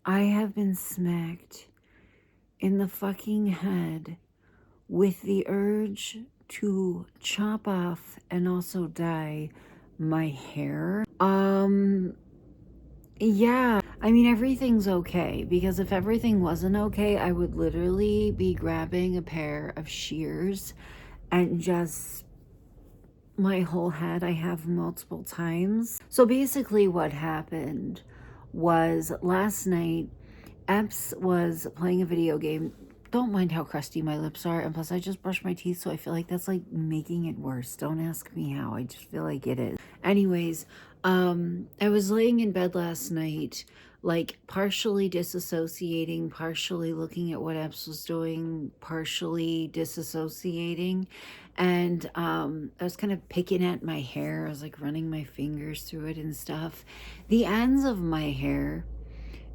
I have been smacked in the fucking head with the urge to chop off and also dye my hair. Yeah, I mean, everything's okay, because if everything wasn't okay, I would literally be grabbing a pair of shears and just my whole head. I have multiple times. So basically what happened was last night, Epps was playing a video game. Don't mind how crusty my lips are, and plus I just brushed my teeth, so I feel like that's like making it worse. Don't ask me how, I just feel like it is. Anyways, I was laying in bed last night, like partially disassociating, partially looking at what Epps was doing, partially disassociating, and I was kind of picking at my hair. I was like running my fingers through it and stuff. The ends of my hair,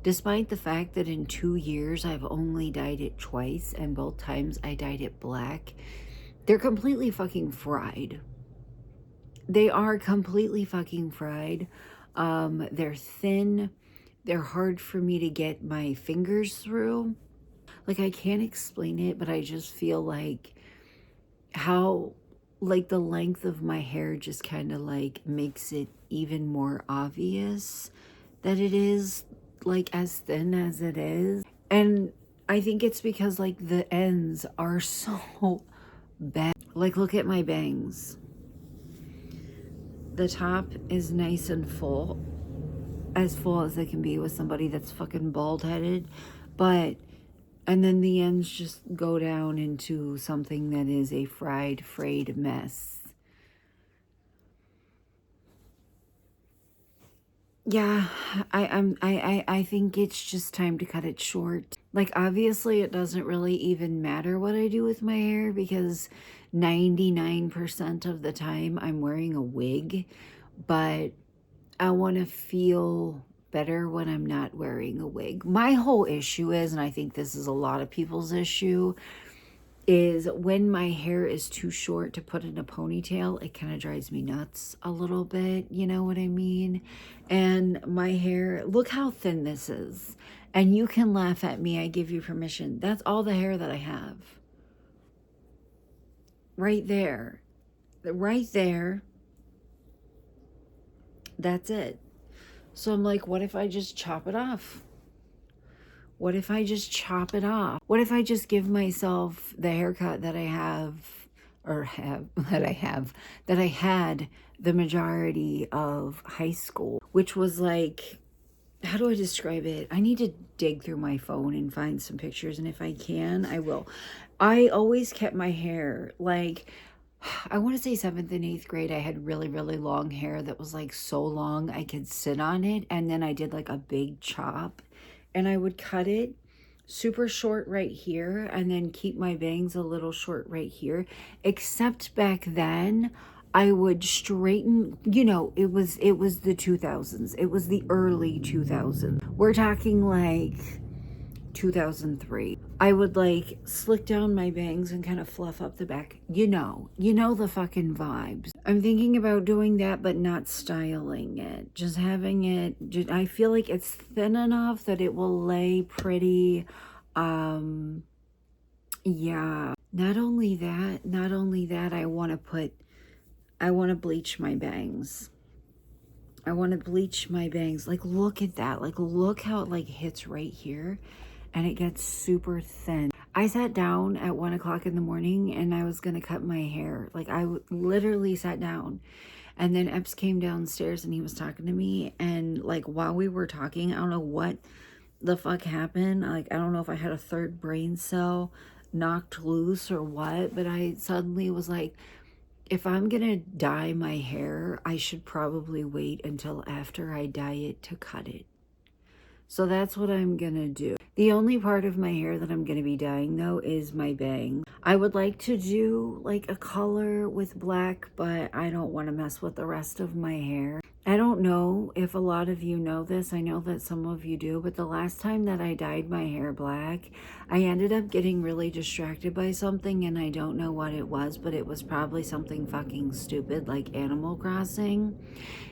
despite the fact that in 2 years I've only dyed it twice, and both times I dyed it black, they're completely fucking fried. They are completely fucking fried. They're thin. They're hard for me to get my fingers through. Like, I can't explain it, but I just feel like how, like, the length of my hair just kind of like makes it even more obvious that it is like as thin as it is. And I think it's because like the ends are so bad. Like, look at my bangs. The top is nice and full, as full as they can be with somebody that's fucking bald headed, but and then the ends just go down into something that is a fried, frayed mess. Yeah, I think it's just time to cut it short. Like, obviously it doesn't really even matter what I do with my hair, because 99% of the time I'm wearing a wig, but I want to feel better when I'm not wearing a wig. My whole issue is, and I think this is a lot of people's issue, is when my hair is too short to put in a ponytail, it kind of drives me nuts a little bit, you know what I mean? And my hair, look how thin this is. And you can laugh at me, I give you permission. That's all the hair that I have. Right there. Right there. That's it. So I'm like, what if I just chop it off? What if I just chop it off? What if I just give myself the haircut that I have, or that I had the majority of high school, which was like, how do I describe it? I need to dig through my phone and find some pictures, and if I can, I will. I always kept my hair like, I want to say 7th and 8th grade, I had really, really long hair that was like so long I could sit on it. And then I did like a big chop, and I would cut it super short right here and then keep my bangs a little short right here. Except back then, I would straighten, you know, it was the 2000s. It was the early 2000s. We're talking like 2003. I would like slick down my bangs and kind of fluff up the back. You know the fucking vibes. I'm thinking about doing that, but not styling it. Just having it, I feel like it's thin enough that it will lay pretty. Yeah. Not only that, I want to bleach my bangs. I want to bleach my bangs. Like, look at that. Like, look how it like hits right here and it gets super thin. I sat down at 1 o'clock in the morning and I was going to cut my hair. Like, I literally sat down, and then Epps came downstairs and he was talking to me. And like, while we were talking, I don't know what the fuck happened. Like, I don't know if I had a third brain cell knocked loose or what, but I suddenly was like, if I'm gonna dye my hair, I should probably wait until after I dye it to cut it. So that's what I'm gonna do. The only part of my hair that I'm gonna be dyeing though is my bang. I would like to do like a color with black, but I don't want to mess with the rest of my hair. I don't know if a lot of you know this. I know that some of you do, but the last time that I dyed my hair black, I ended up getting really distracted by something, and I don't know what it was, but it was probably something fucking stupid like Animal Crossing.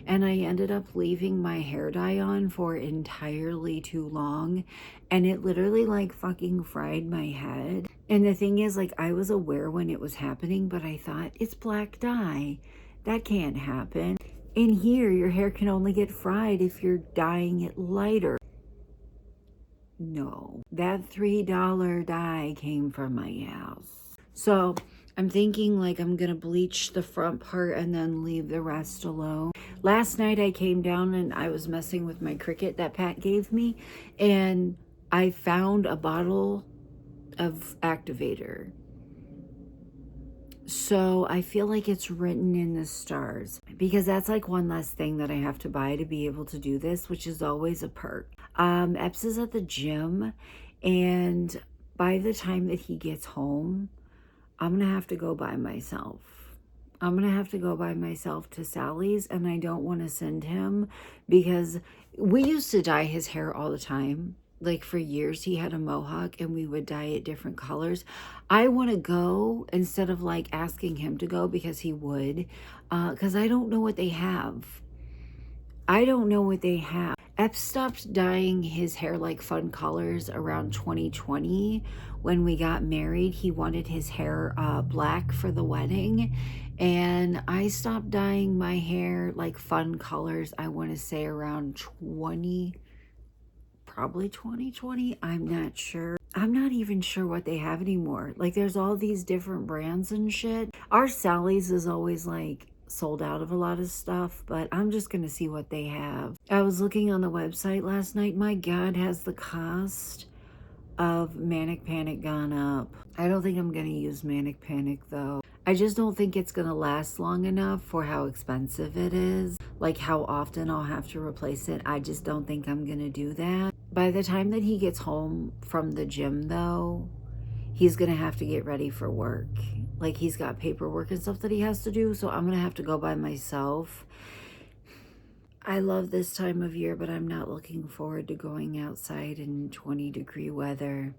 And I ended up leaving my hair dye on for entirely too long, and it literally like fucking fried my head. And the thing is, like, I was aware when it was happening, but I thought, it's black dye. That can't happen. In here, your hair can only get fried if you're dyeing it lighter. No, that $3 dye came from my house. So I'm thinking like I'm gonna bleach the front part and then leave the rest alone. Last night I came down and I was messing with my Cricut that Pat gave me, and I found a bottle of activator. So I feel like it's written in the stars, because that's like one less thing that I have to buy to be able to do this, which is always a perk. Epps is at the gym, and by the time that he gets home, I'm gonna have to go by myself. I'm gonna have to go by myself to Sally's, and I don't want to send him, because we used to dye his hair all the time. Like for years he had a mohawk and we would dye it different colors. I want to go instead of like asking him to go, because he would, because I don't know what they have. I don't know what they have. Epps stopped dyeing his hair like fun colors around 2020 when we got married. He wanted his hair black for the wedding, and I stopped dyeing my hair like fun colors, I want to say around probably 2020. I'm not sure. I'm not even sure what they have anymore. Like there's all these different brands and shit. Our Sally's is always like sold out of a lot of stuff, but I'm just gonna see what they have. I was looking on the website last night. My God, has the cost of Manic Panic gone up? I don't think I'm gonna use Manic Panic though. I just don't think it's gonna last long enough for how expensive it is. Like how often I'll have to replace it. I just don't think I'm gonna do that. By the time that he gets home from the gym though, he's gonna have to get ready for work. Like he's got paperwork and stuff that he has to do, so I'm gonna have to go by myself. I love this time of year, but I'm not looking forward to going outside in 20-degree weather.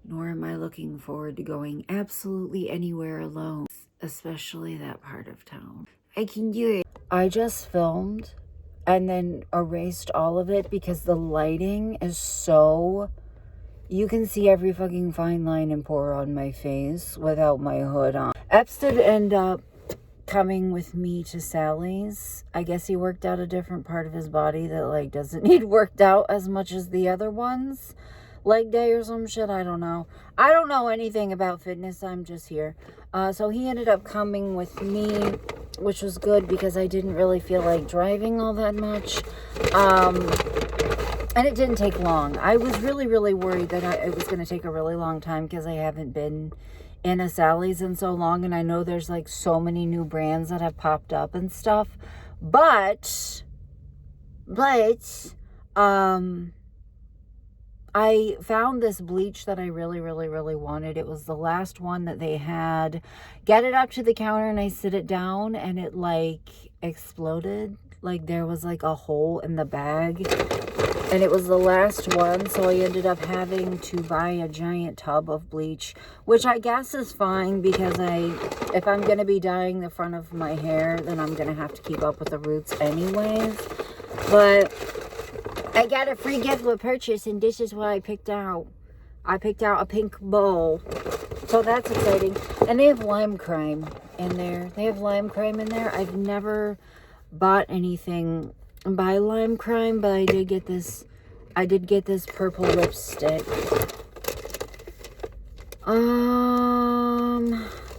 Nor am I looking forward to going absolutely anywhere alone, especially that part of town. I can do it. I just filmed and then erased all of it because the lighting is so... You can see every fucking fine line and pore on my face without my hood on. Epps did end up coming with me to Sally's. I guess he worked out a different part of his body that like doesn't need worked out as much as the other ones. Leg day or some shit, I don't know. I don't know anything about fitness, I'm just here. So he ended up coming with me, which was good because I didn't really feel like driving all that much. And it didn't take long. I was really, really worried that it was going to take a really long time because I haven't been in a Sally's in so long, and I know there's like so many new brands that have popped up and stuff. But I found this bleach that I really, really, really wanted. It was the last one that they had. Get it up to the counter and I sit it down and it like exploded. Like there was like a hole in the bag. And it was the last one, so I ended up having to buy a giant tub of bleach, which I guess is fine because if I'm going to be dyeing the front of my hair, then I'm going to have to keep up with the roots anyways. But I got a free gift with purchase, and this is what I picked out. I picked out a pink bowl. So that's exciting. And they have lime crime in there. I've never bought anything by Lime Crime, but I did get this purple lipstick.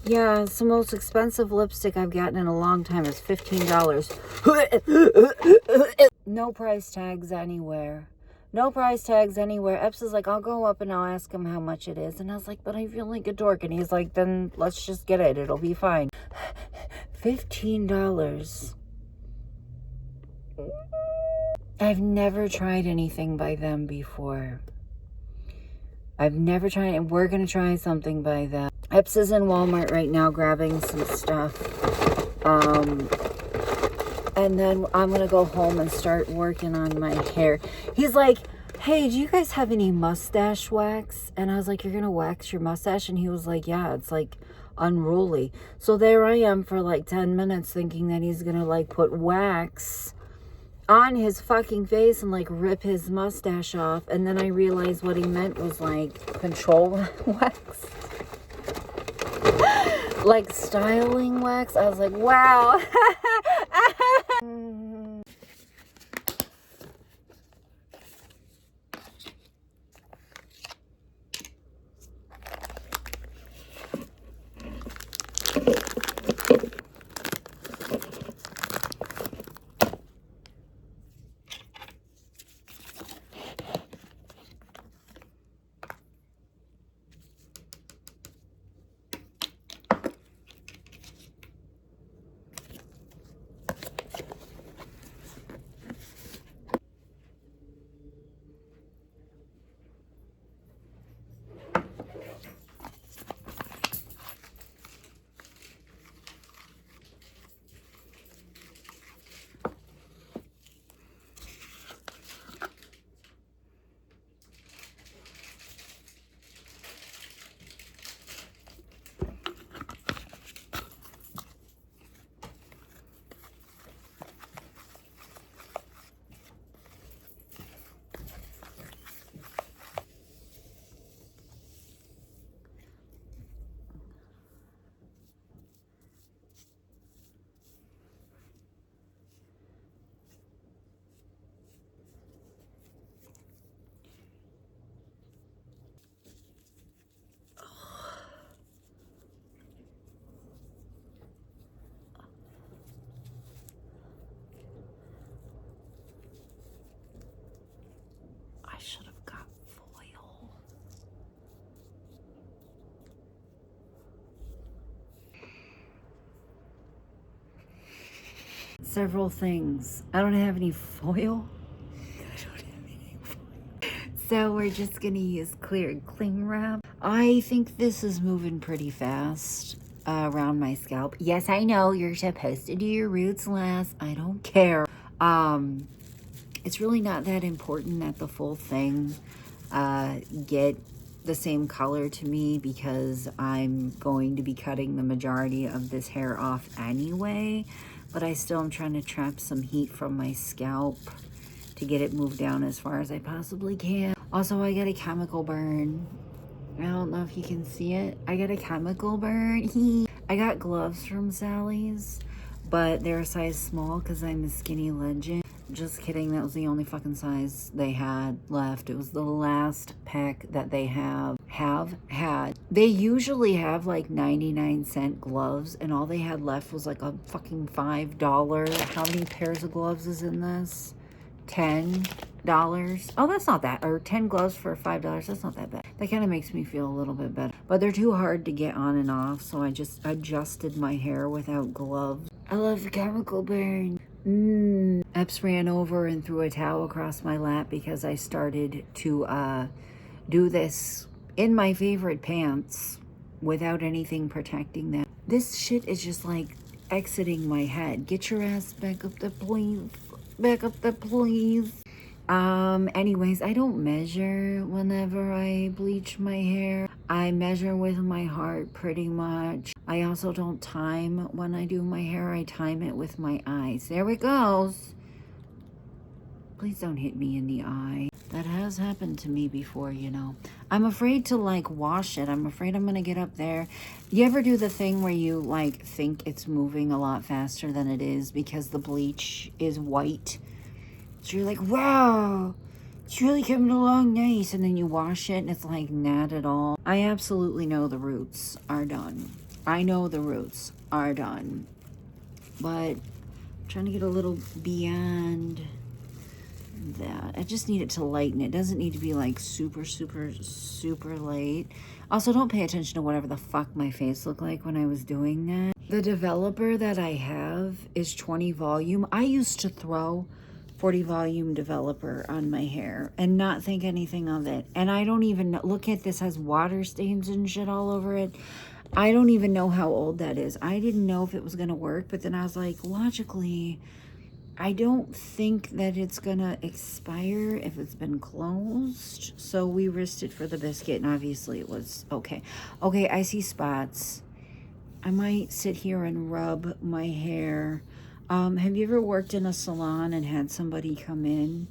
Yeah, it's the most expensive lipstick I've gotten in a long time. It's $15. No price tags anywhere. Epps is like, I'll go up and I'll ask him how much it is. And I was like, but I feel like a dork. And he's like, then let's just get it. It'll be fine. $15. I've never tried anything by them before. And we're going to try something by them. Epps is in Walmart right now grabbing some stuff. And then I'm gonna go home and start working on my hair. He's like, hey, do you guys have any mustache wax? And I was like, you're gonna wax your mustache? And he was like, yeah, it's like unruly. So there I am for like 10 minutes thinking that he's gonna like put wax on his fucking face and like rip his mustache off. And then I realized what he meant was like control wax. Like styling wax. I was like, wow. I should have got foil. Several things. I don't have any foil. So we're just gonna use clear cling wrap. I think this is moving pretty fast around my scalp. Yes, I know you're supposed to do your roots last. I don't care. It's really not that important that the full thing get the same color to me because I'm going to be cutting the majority of this hair off anyway. But I still am trying to trap some heat from my scalp to get it moved down as far as I possibly can. Also, I got a chemical burn. I don't know if you can see it. I got a chemical burn. I got gloves from Sally's, but they're a size small because I'm a skinny legend. Just kidding, that was the only fucking size they had left. It was the last pack that they have had. They usually have like 99-cent gloves, and all they had left was like a fucking $5. How many pairs of gloves is in this? $10. Oh, that's not that. Or 10 gloves for $5. That's not that bad. That kind of makes me feel a little bit better. But they're too hard to get on and off, so I just adjusted my hair without gloves. I love the chemical burn. Epps ran over and threw a towel across my lap because I started to do this in my favorite pants without anything protecting them. This shit is just like exiting my head. Get your ass back up there, please. Back up there, please. Anyways, I don't measure whenever I bleach my hair. I measure with my heart pretty much. I also don't time when I do my hair. I time it with my eyes. There it goes. Please don't hit me in the eye. That has happened to me before, you know. I'm afraid to like wash it. I'm afraid I'm gonna get up there. You ever do the thing where you like think it's moving a lot faster than it is because the bleach is white? So you're like, wow, it's really coming along nice. And then you wash it and it's like not at all. I absolutely know the roots are done. I know the roots are done. But I'm trying to get a little beyond that. I just need it to lighten. It doesn't need to be like super, super, super light. Also, don't pay attention to whatever the fuck my face looked like when I was doing that. The developer that I have is 20 volume. I used to throw 40 volume developer on my hair and not think anything of it. And I don't even know, look at this, has water stains and shit all over it. I don't even know how old that is. I didn't know if it was gonna work, but then I was like, logically, I don't think that it's gonna expire if it's been closed. So we risked it for the biscuit, and obviously it was okay. Okay, I see spots. I might sit here and rub my hair. Have you ever worked in a salon and had somebody come in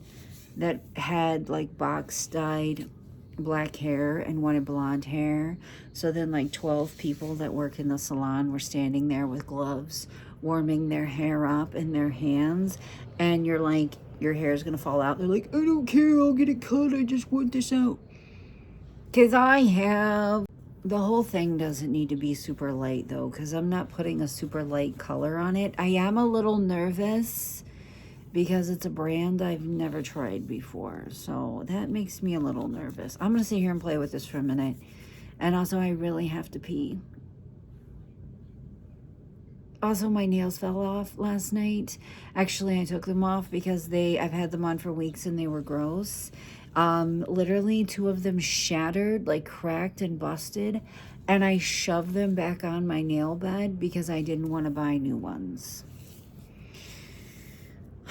that had like box dyed black hair and wanted blonde hair? So then like 12 people that work in the salon were standing there with gloves warming their hair up in their hands, and you're like, your hair is gonna fall out. They're like, I don't care, I'll get it cut, I just want this out. Because I have, the whole thing doesn't need to be super light though, because I'm not putting a super light color on it. I am a little nervous because it's a brand I've never tried before. So that makes me a little nervous. I'm going to sit here and play with this for a minute. And also, I really have to pee. Also, my nails fell off last night. Actually, I took them off because I've had them on for weeks and they were gross. Literally 2 of them shattered, like cracked and busted. And I shoved them back on my nail bed because I didn't want to buy new ones.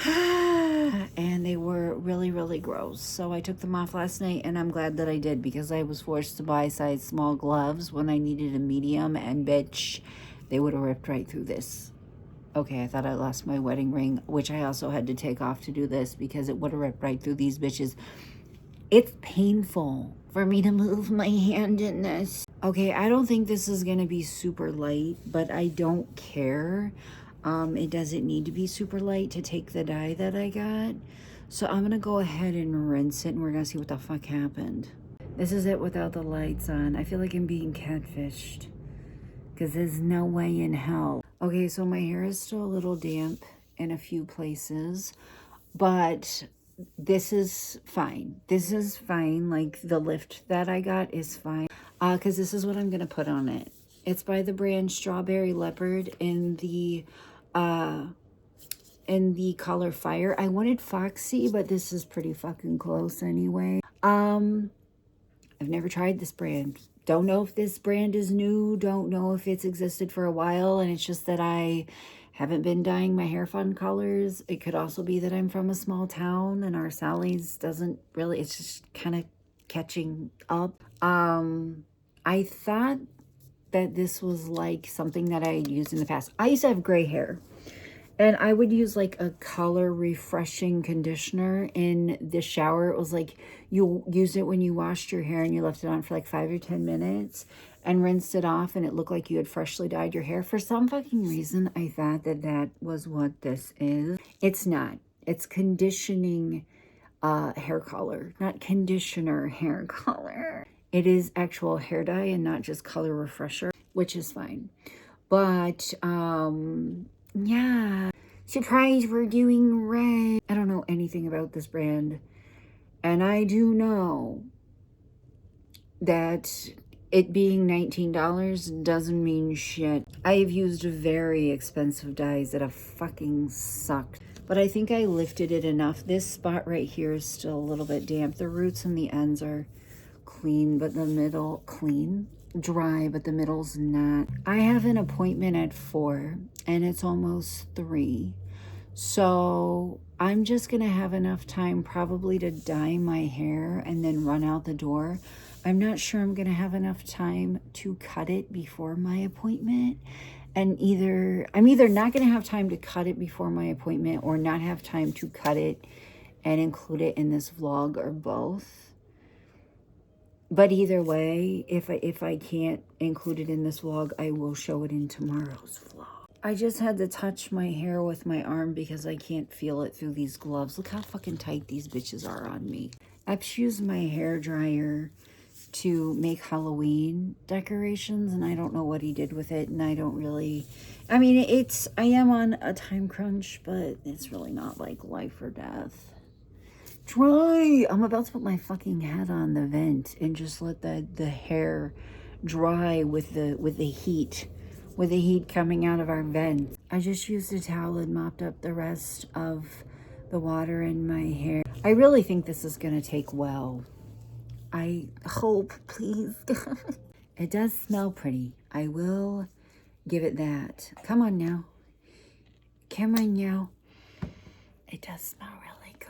And they were really, really gross. So I took them off last night, and I'm glad that I did because I was forced to buy size small gloves when I needed a medium, and bitch, they would have ripped right through this. Okay, I thought I lost my wedding ring, which I also had to take off to do this because it would have ripped right through these bitches. It's painful for me to move my hand in this. Okay, I don't think this is going to be super light, but I don't care. It doesn't need to be super light to take the dye that I got. So I'm going to go ahead and rinse it, and we're going to see what the fuck happened. This is it without the lights on. I feel like I'm being catfished because there's no way in hell. Okay, so my hair is still a little damp in a few places, but this is fine. This is fine. Like the lift that I got is fine. Because this is what I'm going to put on it. It's by the brand Strawberry Leopard in the color Fire. I wanted Foxy, but this is pretty fucking close anyway. I've never tried this brand. Don't know if this brand is new. Don't know if it's existed for a while, and it's just that I haven't been dyeing my hair fun colors. It could also be that I'm from a small town and our Sally's doesn't really, it's just kind of catching up. I thought that this was like something that I had used in the past. I used to have gray hair, and I would use like a color refreshing conditioner in the shower. It was like you used it when you washed your hair and you left it on for like 5 or 10 minutes and rinsed it off, and it looked like you had freshly dyed your hair. For some fucking reason, I thought that that was what this is. It's not. It's conditioning hair color, not conditioner hair color. It is actual hair dye and not just color refresher, which is fine. But, yeah. Surprise, we're doing red. I don't know anything about this brand. And I do know that it being $19 doesn't mean shit. I've used very expensive dyes that have fucking sucked. But I think I lifted it enough. This spot right here is still a little bit damp. The roots and the ends are clean, but the middle, dry, but the middle's not. I have an appointment at 4 and it's almost 3. So I'm just going to have enough time probably to dye my hair and then run out the door. I'm not sure I'm going to have enough time to cut it before my appointment. And I'm either not going to have time to cut it before my appointment or not have time to cut it and include it in this vlog, or both. But either way, if I can't include it in this vlog, I will show it in tomorrow's vlog. I just had to touch my hair with my arm because I can't feel it through these gloves. Look how fucking tight these bitches are on me. I've used my hair dryer to make Halloween decorations, and I don't know what he did with it, and I don't really, I mean, I am on a time crunch, but it's really not like life or death. Dry! I'm about to put my fucking head on the vent and just let the hair dry with the heat coming out of our vent. I just used a towel and mopped up the rest of the water in my hair. I really think this is gonna take well. I hope, please. It does smell pretty. I will give it that. Come on now. Come on now. It does smell really good.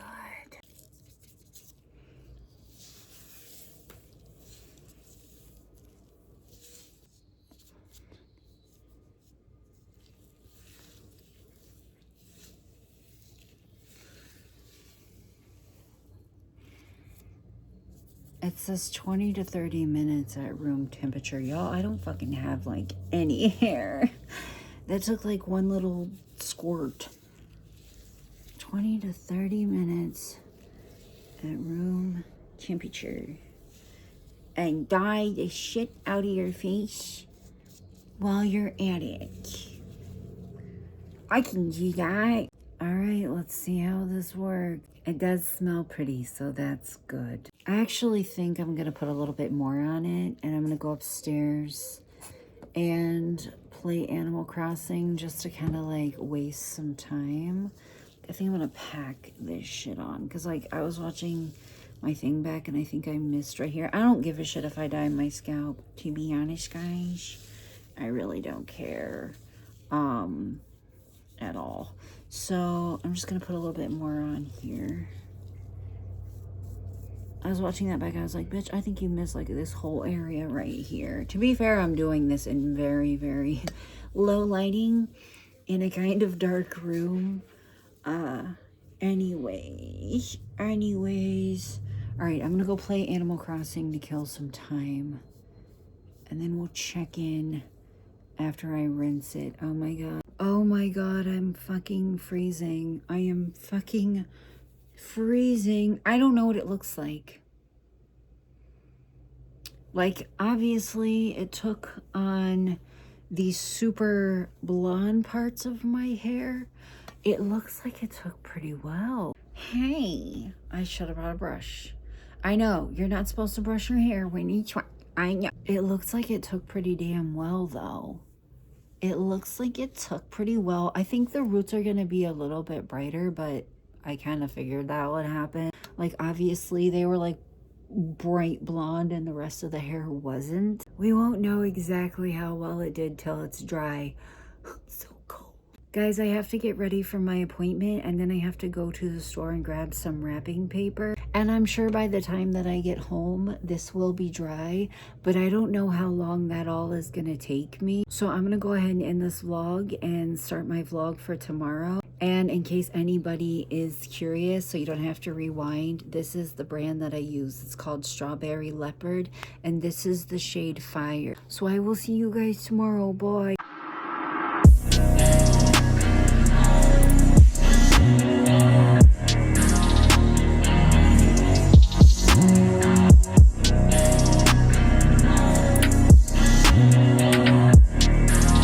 It says 20 to 30 minutes at room temperature. Y'all, I don't fucking have like any hair. That took like one little squirt. 20 to 30 minutes at room temperature. And dye the shit out of your face while you're at it. I can do that. All right, let's see how this works. It does smell pretty, so that's good. I actually think I'm gonna put a little bit more on it, and I'm gonna go upstairs and play Animal Crossing just to kind of like waste some time. I think I'm gonna pack this shit on because like I was watching my thing back and I think I missed right here. I don't give a shit if I dye my scalp, to be honest, guys. I really don't care at all. So I'm just gonna put a little bit more on here. I was watching that back. I was like, bitch, I think you missed like this whole area right here. To be fair, I'm doing this in very, very low lighting in a kind of dark room. Anyways. All right, I'm gonna go play Animal Crossing to kill some time. And then we'll check in after I rinse it. Oh my god. Oh my god, I'm fucking freezing. I am fucking freezing. I don't know what it looks like. Like, obviously, it took on the super blonde parts of my hair. It looks like it took pretty well. Hey, I should have brought a brush. I know, you're not supposed to brush your hair when you try. I know. It looks like it took pretty damn well, though. It looks like it took pretty well. I think the roots are going to be a little bit brighter, but I kind of figured that would happen. Like, obviously, they were, like, bright blonde and the rest of the hair wasn't. We won't know exactly how well it did till it's dry. So cold. Guys, I have to get ready for my appointment, and then I have to go to the store and grab some wrapping paper. And I'm sure by the time that I get home, this will be dry, but I don't know how long that all is gonna take me. So I'm gonna go ahead and end this vlog and start my vlog for tomorrow. And in case anybody is curious, so you don't have to rewind, this is the brand that I use. It's called Strawberry Leopard, and this is the shade Fire. So I will see you guys tomorrow. Bye.